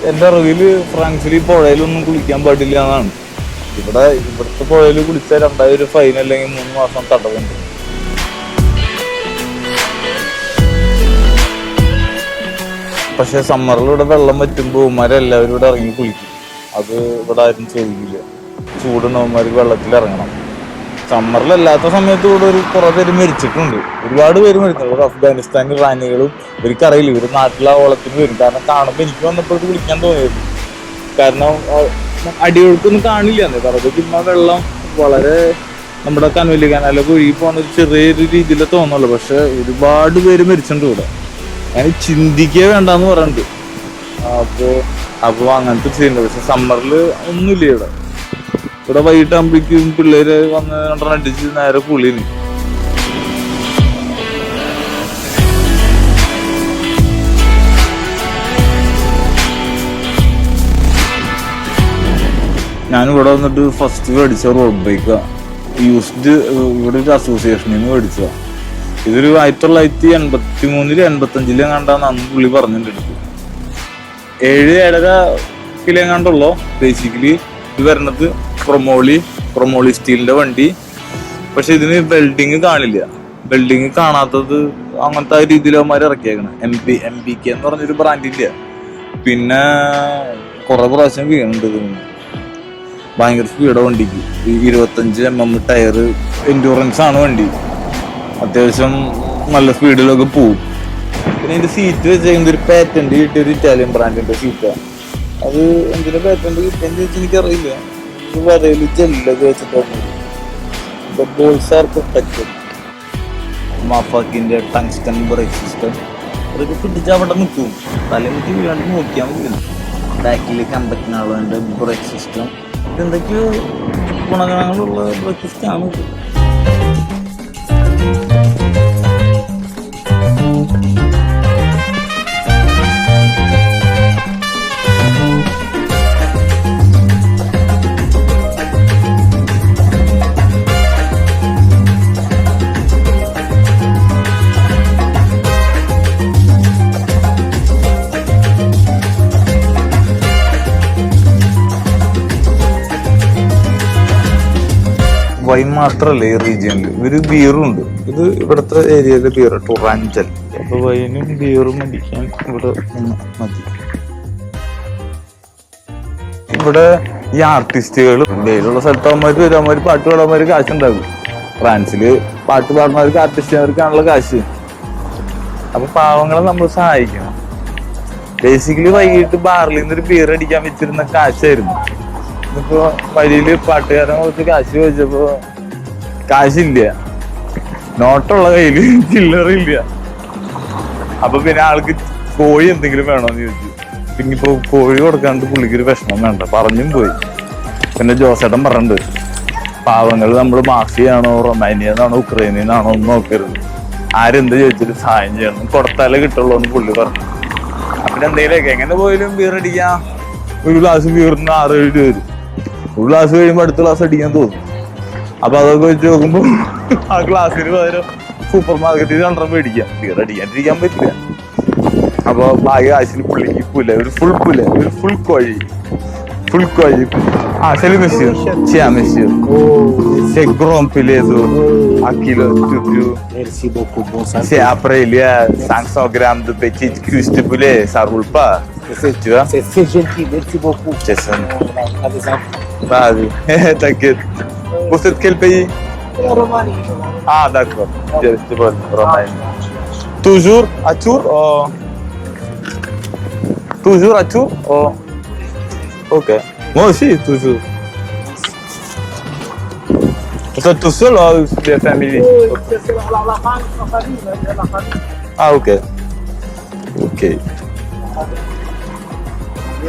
എൻ്റെ അറിവില് ഫ്രാൻസിൽ ഈ പുഴയിലൊന്നും കുളിക്കാൻ പാടില്ല എന്നാണ്. ഇവിടുത്തെ പുഴയിൽ കുളിച്ചാൽ 2000 ഫൈൻ അല്ലെങ്കിൽ 3 മാസം തടവുണ്ട്. പക്ഷെ സമ്മറിൽ ഇവിടെ വെള്ളം പറ്റുമ്പോൾ ഉമ്മാരെല്ലാവരും ഇവിടെ ഇറങ്ങി കുളിക്കും. അത് ഇവിടെ ആരും ചോദിക്കില്ല. ചൂടുന്നവന്മാർക്ക് വെള്ളത്തിൽ ഇറങ്ങണം. സമ്മറിലല്ലാത്ത സമയത്ത് ഇവിടെ കുറെ പേര് മരിച്ചിട്ടുണ്ട്. ഒരുപാട് പേര് മരിച്ചിട്ടുണ്ട്. അഫ്ഗാനിസ്ഥാൻ ഇറാനികളും ഇവർക്കറിയില്ല. ഇവർ നാട്ടിലെ ഓളത്തിന് വരും. കാരണം കാണുമ്പോൾ എനിക്ക് വന്നപ്പോഴേക്ക് വിളിക്കാൻ തോന്നിയിരുന്നു. കാരണം അടിയൊഴുക്കൊന്നും കാണില്ല. കാരണം ചുമ്മാ വെള്ളം വളരെ നമ്മുടെ കനോലി കനാലൊക്കെ ഒഴുകി പോകുന്ന ഒരു ചെറിയൊരു രീതിയിൽ തോന്നുള്ളൂ. പക്ഷെ ഒരുപാട് പേര് മരിച്ചിട്ടുണ്ട് ഇവിടെ. ഞാൻ ചിന്തിക്കേ വേണ്ടെന്ന് പറയുന്നുണ്ട്. അപ്പൊ അങ്ങനത്തെ ചെയ്യുന്നുണ്ട്. പക്ഷെ സമ്മറിൽ ഒന്നുമില്ല ഇവിടെ വൈകിട്ടാകുമ്പോഴേക്കും പിള്ളേര് വന്ന് 2 അടിച്ച് നേരെ കുളിന്. ഞാനിവിടെ വന്നിട്ട് ഫസ്റ്റ് മേടിച്ച റോഡ് ബൈക്കാ. യൂസ്ഡ് ഇവിടെ ഒരു അസോസിയേഷനിൽ നിന്ന് മേടിച്ചതാ. ഇതൊരു 1983 85 കണ്ടാന്ന് അന്ന് പുള്ളി പറഞ്ഞിട്ടുണ്ട്. 7-7.5 കിലോ കണ്ടുള്ളൂ. ബേസിക്കലി ഇത് വരുന്നത് ക്രൊമോളി സ്റ്റീലിന്റെ വണ്ടി. പക്ഷെ ഇതിന് വെൽഡിങ് കാണില്ല. വെൽഡിങ് കാണാത്തത് അങ്ങനത്തെ രീതിയിൽ അവന്മാർ ഇറക്കിയേക്കണം. MBK എന്ന് പറഞ്ഞൊരു ബ്രാൻഡില്ല. പിന്നെ കുറെ പ്രാവശ്യം വീണുണ്ട്. ഭയങ്കര സ്പീഡാ വണ്ടിക്ക്. 25 mm ടയർ. എൻഡ്യൂറൻസ് ആണ് വണ്ടി. അത്യാവശ്യം നല്ല സ്പീഡിലൊക്കെ പോവും. പിന്നെ ഇതിന്റെ സീറ്റ് വെച്ചേക്കുന്നത് ഒരു പാറ്റന്റ് കിട്ടിയ ഒരു ഇറ്റാലിയൻ ബ്രാൻഡിന്റെ സീറ്റാണ്. അത് എന്തിനാ പാറ്റന്റ് കിട്ടിയെന്ന് ചോദിച്ചാൽ എനിക്കറിയില്ല. വരയില് ജെല്ലൊക്കെ വെച്ചിട്ടാണ്. മാഫാക്കിന്റെ ടങ്സ്റ്റൺ ബ്രേക്ക് സിസ്റ്റം അതൊക്കെ പിടിച്ച് അവിടെ നിൽക്കും. തലമുറ്റി വീഴാണ്ട് നോക്കിയാൽ മതി. ബാക്കിൽ കമ്പറ്റിനാളുണ്ട് ബ്രേക്ക് സിസ്റ്റം. ഇതെന്തൊക്കെയോ ഗുണഗണങ്ങളുള്ള ബ്രേക്ക് സിസ്റ്റമാണ്. വൈൻ മാത്രല്ല ഈ റീജിയനിൽ ഇവര് ബിയറുണ്ട്. ഇത് ഇവിടുത്തെ ഏരിയയിലെ ബിയർ ടൊറാഞ്ചൽ. അപ്പൊ വൈനും ബിയറും അടിക്കാൻ ഇവിടെ മതി. ഇവിടെ ഈ ആർട്ടിസ്റ്റുകൾ ഇന്ത്യയിലുള്ള സ്ഥലത്ത് അവന്മാര് പാട്ട് പാടാന്മാര് കാശുണ്ടാകും. ഫ്രാൻസില് പാട്ട് പാടുന്നവർക്ക് ആർട്ടിസ്റ്റുകാർക്കാണുള്ള കാശ്. അപ്പൊ പാവങ്ങളെ നമ്മൾ സഹായിക്കണം. ബേസിക്കലി വൈകിട്ട് ബാറിൽ നിന്നൊരു ബിയർ അടിക്കാൻ വെച്ചിരുന്ന കാശായിരുന്നു. ഇപ്പൊ വഴിയില് പാട്ടുകാരൻ കുറച്ച് കാശ് ചോദിച്ചപ്പോ കാശില്ല. നോട്ടുള്ള കയ്യില് ചില്ലറില്ല. അപ്പൊ പിന്നെ ആൾക്ക് കോഴി എന്തെങ്കിലും വേണോന്ന് ചോദിച്ചു. പിന്നെ ഇപ്പൊ കോഴി കൊടുക്കാണ്ട് പുള്ളിക്കൊരു വിഷമം വേണ്ട. പറഞ്ഞും പോയി. പിന്നെ ജോസേട്ടൻ പറഞ്ഞിട്ടുണ്ട്, പാവങ്ങൾ നമ്മൾ മാഫിയാണോ റൊമാനിയെന്നാണോ ഉക്രൈനിന്നാണോ ഒന്നും നോക്കരുത്. ആരെന്ത് ചോദിച്ചിട്ട് സഹായം ചെയ്യണം. കൊടുത്താലേ കിട്ടുള്ളൂ എന്ന് പുള്ളി പറഞ്ഞു. പിന്നെ എന്തെങ്കിലുമൊക്കെ എങ്ങനെ പോയാലും ബിയർ അടിക്കാം. ഒരു ഗ്ലാസ് ബിയറിന് 6-7 രൂപ വരും. ഒരു ഗ്ലാസ് കഴിയുമ്പോൾ അടുത്ത ഗ്ലാസ് അടിക്കാൻ തോന്നും. അപ്പൊ അതൊക്കെ വെച്ച് നോക്കുമ്പോ ആ ഗ്ലാസ്സിന് പകരം സൂപ്പർ മാർക്കറ്റിൽ 2 മേടിക്കാം. ബിയർ അടിക്കാണ്ടിരിക്കാൻ പറ്റില്ല. അപ്പൊ ബാക്കി കാശിന് പുള്ളിക്ക് ഒരു ഫുൾ കോഴി. Ah, salut monsieur. Tiens monsieur. C'est grand filet à kilo tout. Merci beaucoup. Bon santé. C'est après il y a 500 grammes de petites cuisses de poulet, ça roule pas. Tu vois? C'est gentil, merci beaucoup. C'est ça. Vas-y, t'inquiète. Vous êtes quel pays? La Roumanie. Ah d'accord. C'est bon, Roumanie. Toujours à Tours? Toujours à Tours? Ok. Moi aussi, toujours. Vous êtes tout seul ou c'est la famille? C'est la famille. Ah, ok.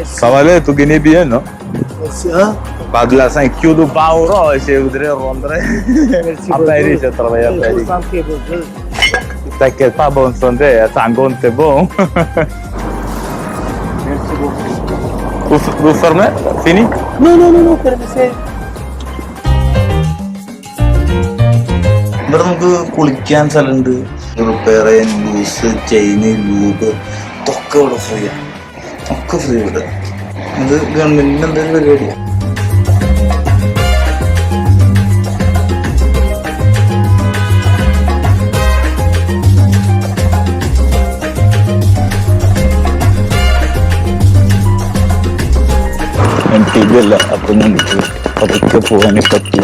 Ça va aller, tu gagnes bien, non? Merci, hein? Pas de la 5 kilos de pauro, je voudrais rentrer. Merci À Paris, je travaille à Paris. Santé, T'inquiète pas, bonne santé, ça compte, c'est bon. merci beaucoup. Vous fermez? Fini? Non, permettez. ഇവിടെ നമുക്ക് കുളിക്കാൻ സ്ഥലമുണ്ട്. Repair ചെയ്യാൻ loose ചെയിന് lube ഇതൊക്കെ ഇവിടെ free ആണ്. ഒക്കെ free ഇവിടെ. ഇത് ഗവൺമെന്റിന്റെ എന്തെങ്കിലും പരിപാടിയാണ്. MTV അല്ല, അപ്പൊ നമുക്ക് പതുക്കെ പോകാനേ പറ്റി.